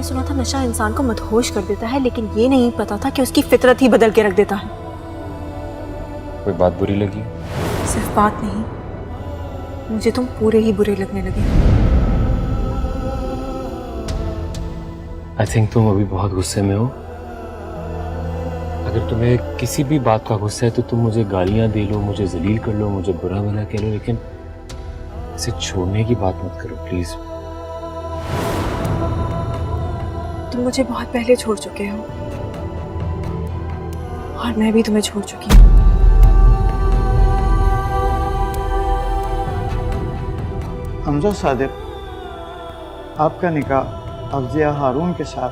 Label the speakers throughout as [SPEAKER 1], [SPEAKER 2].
[SPEAKER 1] सुना था नशा इंसान को मदहोश कर देता है, लेकिन ये नहीं पता था कि उसकी फितरत ही बदल के रख देता है।
[SPEAKER 2] कोई बात बुरी लगी?
[SPEAKER 1] सिर्फ बात नहीं, मुझे तुम पूरे ही बुरे लगने लगे।
[SPEAKER 2] आई थिंक तुम अभी बहुत गुस्से में हो। अगर तुम्हें किसी भी बात का गुस्सा है तो तुम मुझे गालियां दे लो, मुझे जलील कर लो, मुझे बुरा भला कह लो, लेकिन इसे छोड़ने की बात मत करो प्लीज।
[SPEAKER 1] तुम मुझे बहुत पहले छोड़ चुके हो और मैं भी तुम्हें छोड़ चुकी हूँ।
[SPEAKER 3] हमजा सादिक, आपका निकाह अफजिया हारून के साथ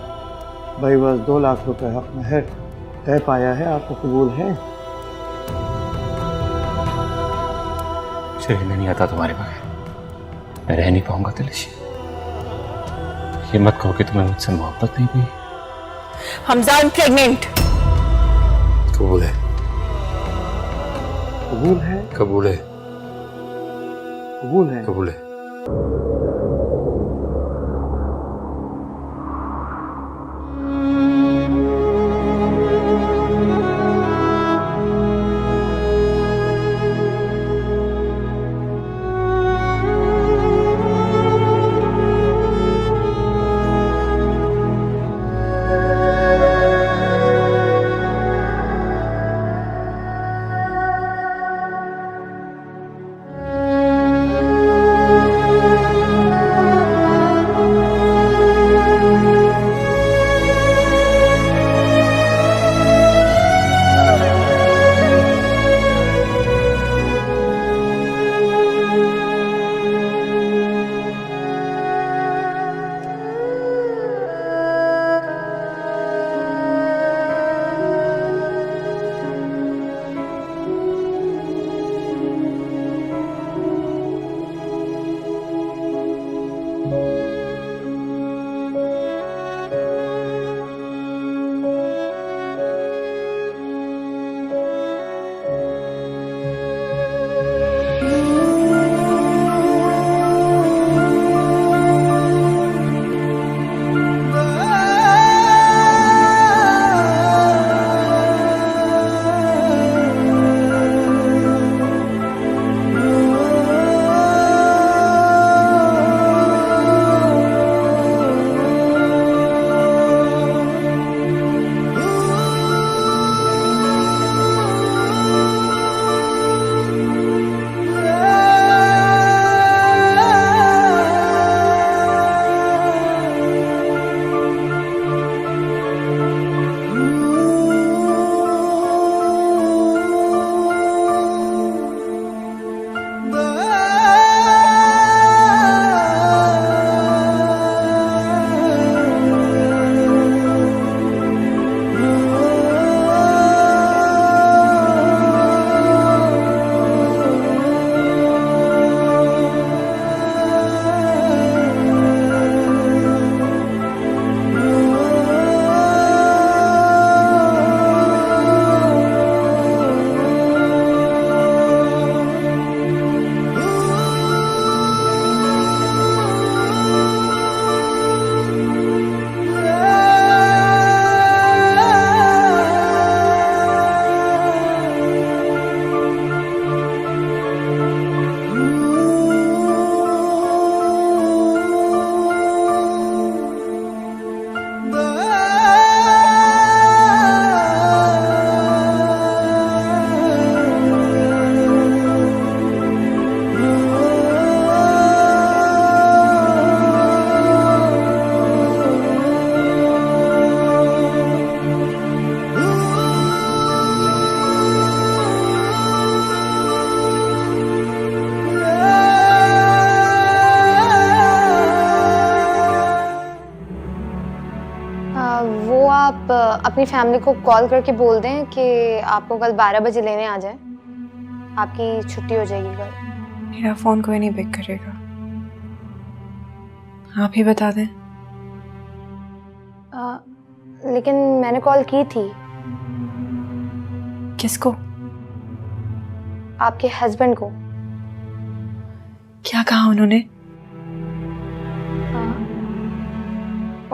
[SPEAKER 3] बस 2 लाख रुपए हक महर तय पाया है, आपको कबूल है?
[SPEAKER 2] मुझे रहना नहीं आता तुम्हारे बगैर, मैं रह नहीं पाऊंगा तलशी। ये मत कहो कि तुम्हें मुझसे मोहब्बत नहीं हुई।
[SPEAKER 1] Hamza, I am pregnant.
[SPEAKER 2] कबूल है।
[SPEAKER 3] कबूल है?
[SPEAKER 2] कबूल है।
[SPEAKER 3] कबूल है?
[SPEAKER 2] कबूल है।
[SPEAKER 4] आप अपनी फैमिली को कॉल करके बोल दें कि आपको कल 12 बजे लेने आ जाए, आपकी छुट्टी हो जाएगी कल।
[SPEAKER 1] मेरा फोन कोई नहीं पिक करेगा, आप ही बता दें।
[SPEAKER 4] लेकिन मैंने कॉल की थी।
[SPEAKER 1] किसको?
[SPEAKER 4] आपके हस्बैंड को।
[SPEAKER 1] क्या कहा उन्होंने?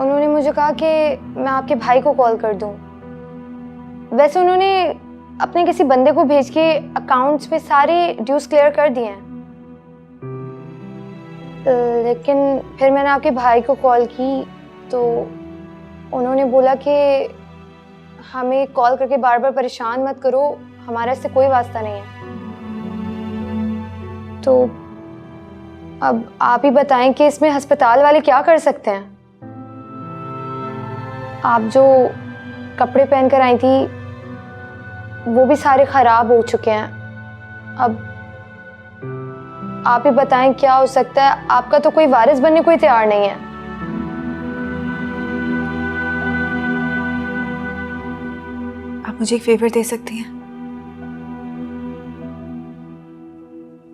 [SPEAKER 4] उन्होंने मुझे कहा कि मैं आपके भाई को कॉल कर दूं। वैसे उन्होंने अपने किसी बंदे को भेज के अकाउंट्स में सारे ड्यूज क्लियर कर दिए हैं, लेकिन फिर मैंने आपके भाई को कॉल की तो उन्होंने बोला कि हमें कॉल करके बार बार परेशान मत करो, हमारा इससे कोई वास्ता नहीं है। तो अब आप ही बताएं कि इसमें अस्पताल वाले क्या कर सकते हैं। आप जो कपड़े पहनकर आई थी वो भी सारे खराब हो चुके हैं। अब आप ही बताएं क्या हो सकता है। आपका तो कोई वारिस बनने कोई तैयार नहीं है।
[SPEAKER 1] आप मुझे एक फेवर दे सकती हैं?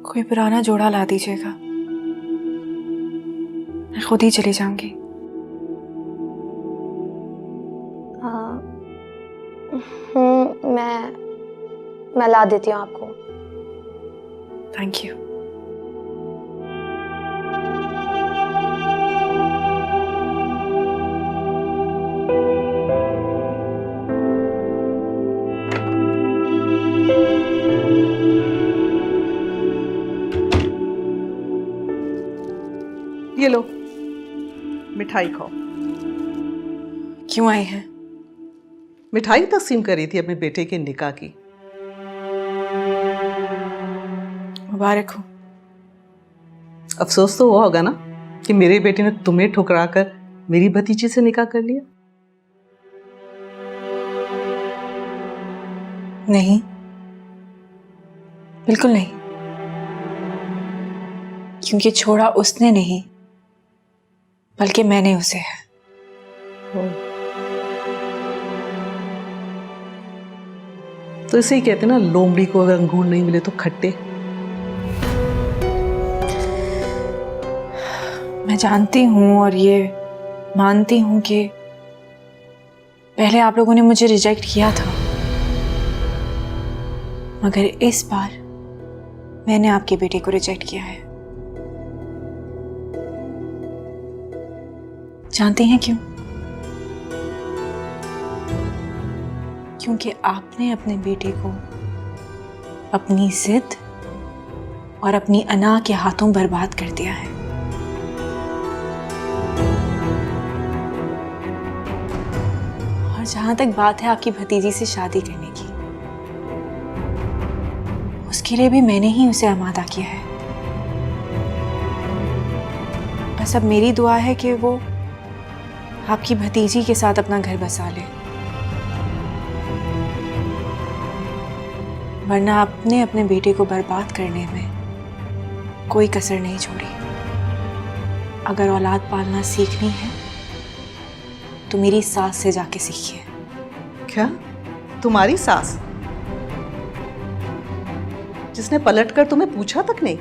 [SPEAKER 1] कोई पुराना जोड़ा ला दीजिएगा, मैं खुद ही चली जाऊंगी।
[SPEAKER 4] मैं ला देती हूँ आपको।
[SPEAKER 1] Thank you.
[SPEAKER 5] ये लो मिठाई खाओ।
[SPEAKER 1] क्यों आई हैं?
[SPEAKER 5] मिठाई तकसीम करी थी अपने बेटे के निकाह की।
[SPEAKER 1] मुबारक हो।
[SPEAKER 5] अफसोस तो हुआ होगा ना कि मेरे बेटे ने तुम्हें ठुकरा कर मेरी भतीजी से निकाह कर लिया।
[SPEAKER 1] नहीं, बिल्कुल नहीं, क्योंकि छोड़ा उसने नहीं बल्कि मैंने उसे है।
[SPEAKER 5] तो इसे ही कहते ना, लोमड़ी को अगर अंगूर नहीं मिले तो खट्टे।
[SPEAKER 1] मैं जानती हूँ और ये मानती हूँ कि पहले आप लोगों ने मुझे रिजेक्ट किया था, मगर इस बार मैंने आपके बेटे को रिजेक्ट किया है। जानते हैं क्यों? क्योंकि आपने अपने बेटे को अपनी जिद और अपनी अना के हाथों बर्बाद कर दिया है। और जहां तक बात है आपकी भतीजी से शादी करने की, उसके लिए भी मैंने ही उसे आमादा किया है। बस अब मेरी दुआ है कि वो आपकी भतीजी के साथ अपना घर बसा ले, वरना आपने अपने बेटे को बर्बाद करने में कोई कसर नहीं छोड़ी। अगर औलाद पालना सीखनी है तो मेरी सास से जाके सीखिए।
[SPEAKER 5] क्या तुम्हारी सास, जिसने पलटकर तुम्हें पूछा तक नहीं?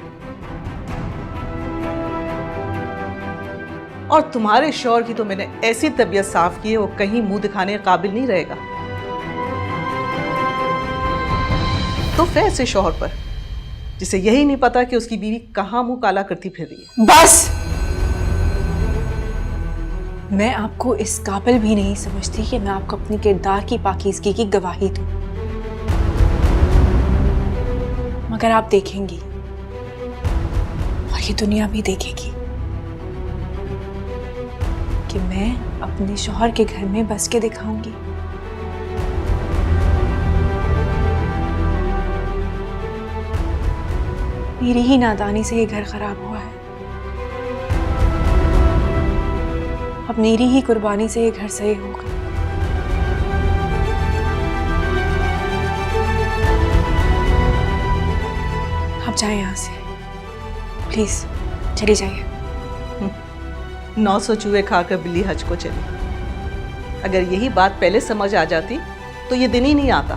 [SPEAKER 5] और तुम्हारे शौहर की तो मैंने ऐसी तबीयत साफ की है, वो कहीं मुंह दिखाने के काबिल नहीं रहेगा। तो फिर ऐसे शौहर पर जिसे यही नहीं पता कि उसकी बीवी कहाँ मुंह काला करती फिर रही है।
[SPEAKER 1] बस, मैं आपको इस काबिल भी नहीं समझती कि मैं आपको अपनी किरदार की पाकीज़गी की गवाही दूं, मगर आप देखेंगी और ये दुनिया भी देखेगी कि मैं अपने शौहर के घर में बस के दिखाऊंगी। मेरी ही नादानी से ये घर खराब हुआ है, अब मेरी ही कुर्बानी से ये घर सही होगा। आप जाएं यहाँ से, प्लीज चली जाइए।
[SPEAKER 5] 900 चूहे खाकर बिल्ली हज को चली। अगर यही बात पहले समझ आ जाती तो ये दिन ही नहीं आता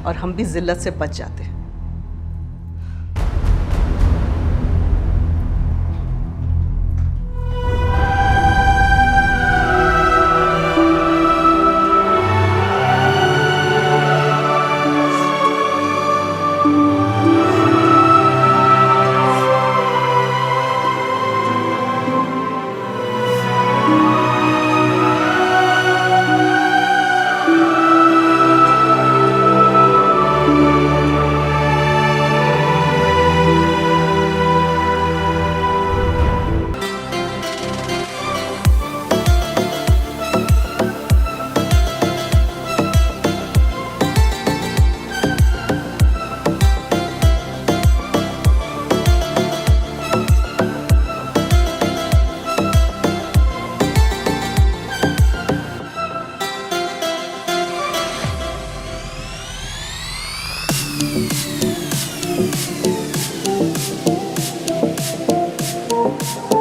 [SPEAKER 5] और हम भी जिल्लत से बच जाते।